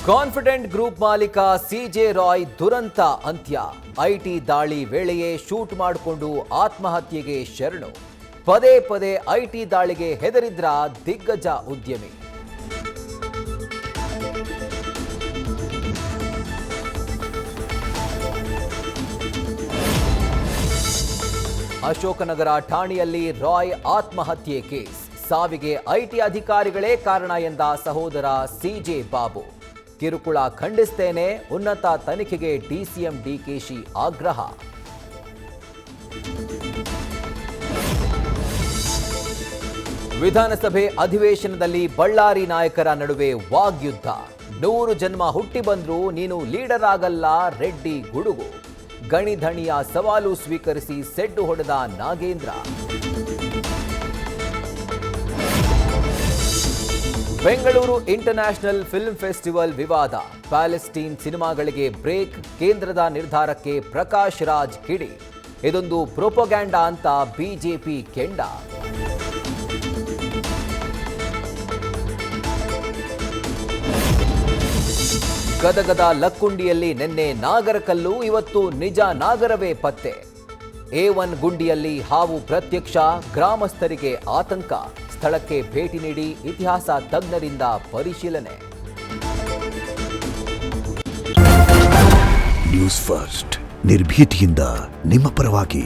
Confident group ಮಾಲೀಕ CJ Roy ದುರಂತ ಅಂತ್ಯ. ಐಟಿ ದಾಳಿ ವೇಳೆಯೇ ಶೂಟ್ ಮಾಡಿಕೊಂಡು ಆತ್ಮಹತ್ಯೆಗೆ ಶರಣು. ಪದೇ ಪದೇ ಐಟಿ ದಾಳಿಗೆ ಹೆದರಿದ್ರ ದಿಗ್ಗಜ ಉದ್ಯಮಿ. ಅಶೋಕನಗರ ಠಾಣೆಯಲ್ಲಿ ರಾಯ್ ಆತ್ಮಹತ್ಯೆ ಕೇಸ್. ಸಾವಿಗೆ ಐಟಿ ಅಧಿಕಾರಿಗಳೇ ಕಾರಣ ಎಂದ ಸಹೋದರ ಸಿಜೆ ಬಾಬು. ಕಿರುಕುಳ ಖಂಡಿಸ್ತೇನೆ, ಉನ್ನತ ತನಿಖೆಗೆ ಡಿಸಿಎಂ ಡಿಕೆಶಿ ಆಗ್ರಹ. ವಿಧಾನಸಭೆ ಅಧಿವೇಶನದಲ್ಲಿ ಬಳ್ಳಾರಿ ನಾಯಕರ ನಡುವೆ ವಾಗ್ಯುದ್ಧ. 100 ಜನ್ಮ ಹುಟ್ಟಿ ಬಂದ್ರೂ ನೀನು ಲೀಡರ್ ಆಗಲ್ಲ, ರೆಡ್ಡಿ ಗುಡುಗು. ಗಣಿಧಣಿಯ ಸವಾಲು ಸ್ವೀಕರಿಸಿ ಸೆಡ್ಡು ಹೊಡೆದ Nagendra. Bengaluru international film festival ವಿವಾದ. ಪ್ಯಾಲೆಸ್ಟೀನ್ ಸಿನಿಮಾಗಳಿಗೆ ಬ್ರೇಕ್, ಕೇಂದ್ರದ ನಿರ್ಧಾರಕ್ಕೆ ಪ್ರಕಾಶ್ ರಾಜ್ ಕಿಡಿ. ಇದೊಂದು ಪ್ರೊಪಗ್ಯಾಂಡಾ ಅಂತ ಬಿಜೆಪಿ ಕೆಂಡ. ಗದಗದ ಲಕ್ಕುಂಡಿಯಲ್ಲಿ ನಿನ್ನೆ ನಾಗರಕಲ್ಲು, ಇವತ್ತು ನಿಜ ನಾಗರವೇ ಪತ್ತೆ. A1 ಗುಂಡಿಯಲ್ಲಿ ಹಾವು ಪ್ರತ್ಯಕ್ಷ, ಗ್ರಾಮಸ್ಥರಿಗೆ ಆತಂಕ. ಸ್ಥಳಕ್ಕೆ ಭೇಟಿ ನೀಡಿ ಇತಿಹಾಸ ತಜ್ಞರಿಂದ ಪರಿಶೀಲನೆ. ನ್ಯೂಸ್ ಫಸ್ಟ್, ನಿರ್ಭೀತಿಯಿಂದ ನಿಮ್ಮ ಪರವಾಗಿ.